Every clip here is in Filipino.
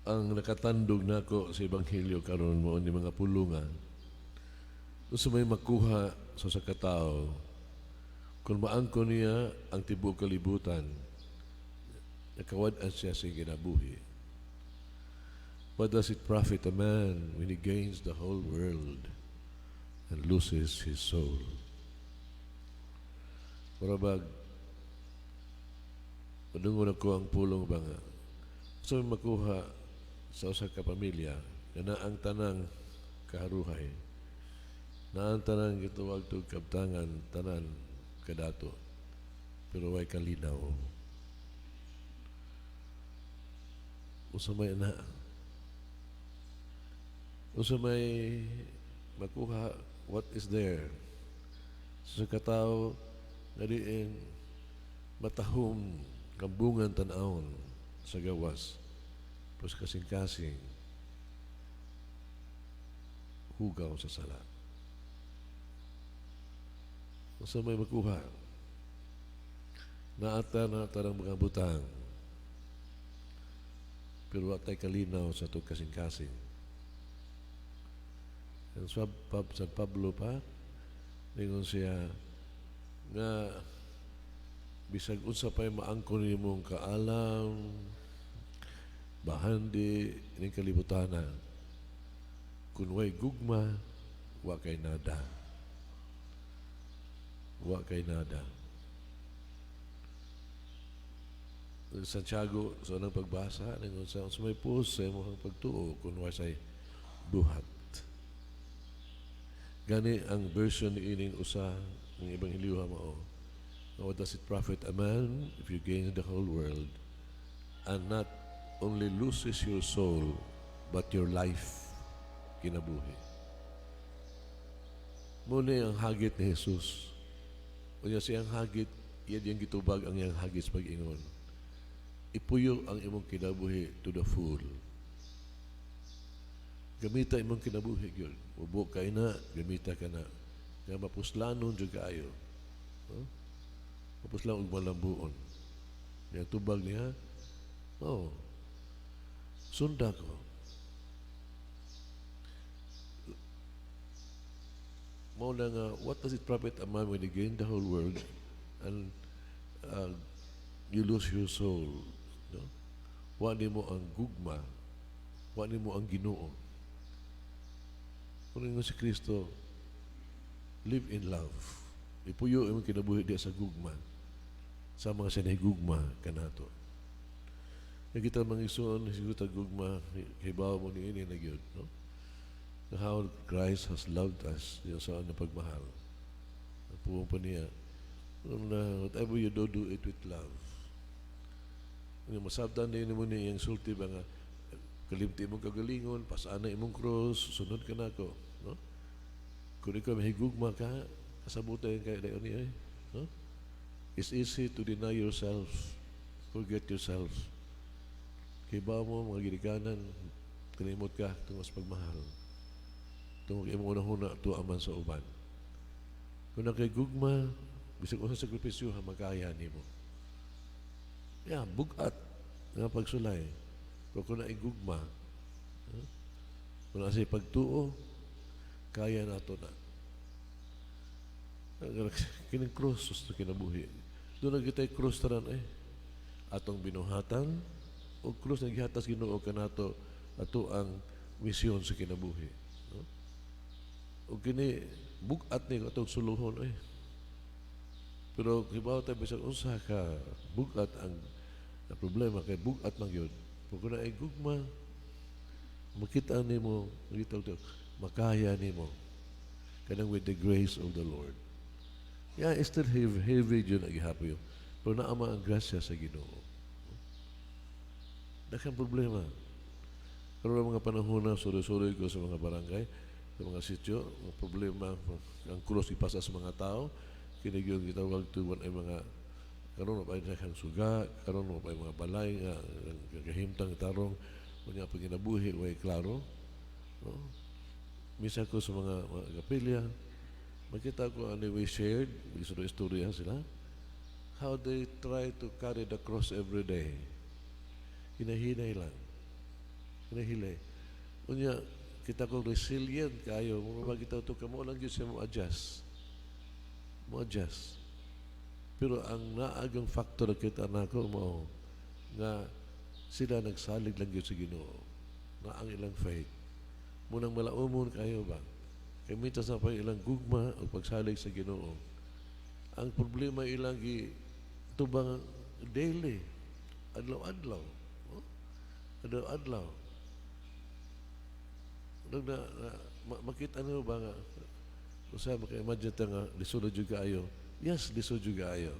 ang nakatandog nako sa Ebanghelyo karon mo ni mga pulungan. Kung may makuha sa katao, kung maangko niya ang tibuok kalibutan, nakawad-an siya sa ginabuhi. What does it profit a man when he gains the whole world and loses his soul? Marabag, padungon ako ang pulong ba nga. So makuha sa usa ka pamilya na ang tanang kaharuhay, na ang tanang gituwag to kabtangan, tanan kadato, pero way kalinaw. Usa may na, usa may makuha what is there sa katao nga diin matahom kambungan tan-awon sa gawas, plus kasing-kasing hugaw sa sala. Usa may makuha naata na tarang mga butang, pero watay kalinaw sa itong kasing-kasing. Sa Pablo pa, ningon siya nga bisag unsa pa'y maangkon nimong kaalam, bahandi, ining kalibutana, kung way gugma, wa kay nada. Wa kay nada. Santiago, so nang pagbasa, ningon sa may puos sa imong pagtuo, kung wa say buhat. Gani ang version ni ining usa ng Ebanghelyo mao. What does it profit a man if you gain the whole world and not only loses your soul but your life kinabuhi? Muna ang hagit ni Jesus. Unya siyang hagit, iyan yung gitubag ang iyang hagis pag-ingon. Ipuyo ang imong kinabuhi to the full. Gamita imong kinabuhi yun. Ubok kay na, gamita ka na. Nga mapuslanon dyan kaayo. Huh? Mapuslan og malambuon. Yang tubag niya, sunda ko. Mao na nga, what does it profit a man when he gain the whole world and you lose your soul? No? Wa nimo ang gugma, wa nimo ang Ginoo. Kung nga si Kristo, live in love. Ipuyo imong kinabuhi diya sa gugma. Sa mga sinahigugma kanato. Nga kita mangisuon siguro ta gugma hibaw mo niini na gyud, no? How Christ has loved us, diya sa ano pagmahal. Puwang pa niya, whatever you do it with love. Nga masabtan din mo niya yung sulti ba nga kalimti mong kagalingon, pasana imong cross, sunod ka na ako, no? Kung ikaw mahigugma ka, kasabutan kayo dayon niya, no? It's easy to deny yourself, forget yourself. Kiba mo, mga ginikanan, kalimot ka, tungos pagmahal. Tungog imong unang-una, tuaman sa uban. Kung nakigugma, bisag usang sakripisyo, magkaya nimo. Bugat nga pagsulay. Pero kung naigugma, kung nasa pagtuo, kaya na ito na. Kining krus, susto kinabuhi. Doon na kita'y krus taran atong binuhatan, o krus na gihatas Ginoo kanato ato ang misyon sa kinabuhi. No? O kini, bugat ni atong suluhon Pero kibaw tayo bisag unsa ka bugat ang problema kay bugat man gyud. Kung na ay gugma, makita nimo, makaya nimo kanang with the grace of the Lord. It's still heavy dyan ang ihapo yun. Pero naama ang grasya sa Ginoo. Dakang problema. Pero ang mga panahon na suri-suri ko sa mga barangay, sa mga sityo, ang problema, ang krus ipasa sa mga tao, kinigyon gitawag tuwan ay mga karon pa ay nakang suga, karon pa ay mga balay nga gahimtang tarong mga paginabuhi way klaro. No? Misa ko sa mga kapilya, makita ko ano we shared, gusto na istorya sila, how they try to carry the cross every day. Hinahinay lang. kinahilay. Unya kita ko resilient kayo, mga kita ito kamo lang yun siya mo adjust. Mo adjust. Pero ang naagang factor kita nako mo nga sila nagsalig lang yun sa Ginoo na ang ilang faith. Munang malaumon kayo ba? Kaya mintas na pa ilang gugma o pagsalig sa Ginoo. Ang problema ilang tubang daily, adlaw-adlaw. Oh? Adlaw-adlaw. Makita nyo ba nga kung saan maka-imagine ta nga lisunod juga ayo. Yes, lisod juga ayo.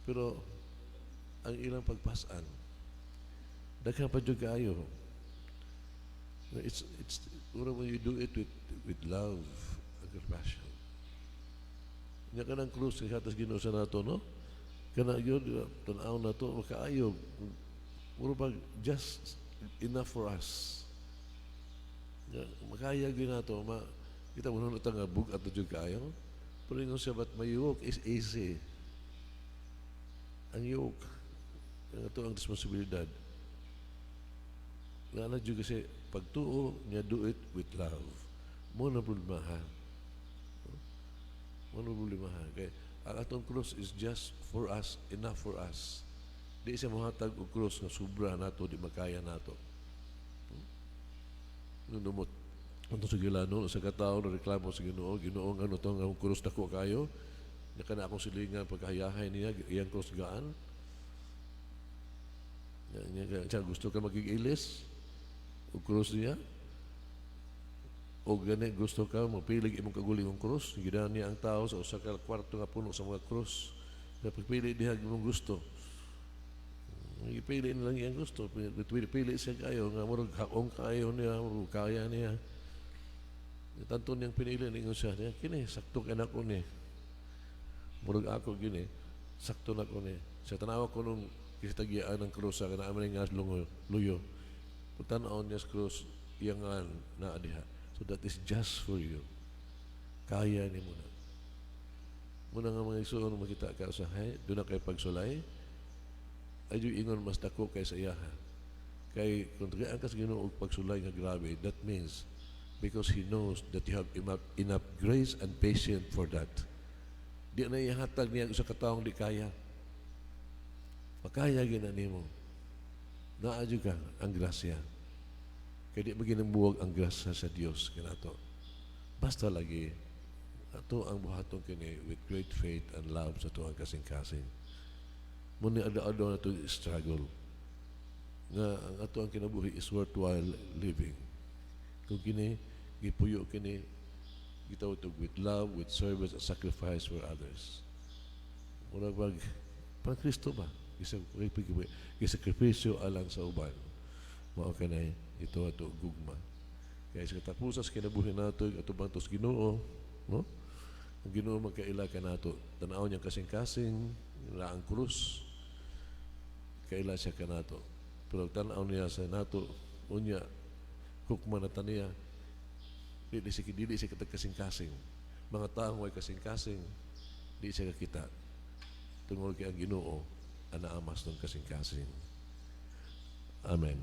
Pero ang ilang pagpasan daghan pa juga ayo. It's when you do it with love and compassion. Nya kanang krus sa atas Ginoo sa nato, no? Kana yun tan-aw na to makaayo. Muro pag just enough for us. Makaya gyud nato kita mo nung nga bugat na jud kayo. Pero yung sabat may yoke is easy. Ang yoke ito ang responsibilidad. Lala jud kasi pagtuo niya do it with love. Mo na problemahan. Mo na problemahan. Kaya ang atong cross is just for us, enough for us. Di siya mahatag og cross nga sobra nato, di makaya nato. Numot unto sa gilano sa katao na reklamo sa Ginoo, Ginoo ano to nga krus dako kayo, nya kana akong silingan pagkahayahay niya iyang krus gaan. Nya gusto ka magigilis og krus niya. O gani gusto ka mapilig imong kagulingong krus, gidan niya ang tao sa usa ka kwarto nga puno sa mga krus. Na pagpili diha imong gusto. Ipili na lang iyang gusto. Pili siya kayo nga murag haong kayo niya, murag kaya niya. Tanto niyang pinili ninyo siya. Kini, sakto ka na ko ni. Murag ako gini, sakto na ko ni. Sa tanawa ko nung kisitagiaan ng krus sa kanaaman nga luyo. Pagtanaw niya sa krus, iyangan na adiha. So that is just for you. Kaya ni mo na. Muna nga mga isuon makita ka sa hay, doon na kayo pagsulay. Ay ingon mas dako kay sa iyaha. Kay kung tagayan ka sa Ginoo og pagsulay nga grabe, that means because He knows that you have enough grace and patience for that. Di na ihatag niya sa kataong di kaya. Makaya ginani mo. Naadyo ka ang grasya. Kaya di maginambuwag ang grasya sa Dios kinato. Basta lagi ato ang buhaton kini with great faith and love sa tuang kasing-kasing. Muna ada-ada na ito struggle nga ang ato ang kinabuhi is worthwhile living. Kung kini gipuyo kini gitawag with love, with service and sacrifice for others. Muna pag Kristo ba gisakripisyo alang sa uban. Mao kanay ito ato gugma. Kaya sa katapusan sa kinabuhi nato ato bang tos Ginoo, no? Ang Ginoo magkaila ka nato tan-aw niya kasing-kasing na ang krus kaila siya kanato. Pero tanaw niya sa nato unya hukman na taniya dili siya kasing-kasing. Mga taong way kasing-kasing di siya kakita. Tungod kay ang Ginoo ana amas ng kasing-kasing. Amen.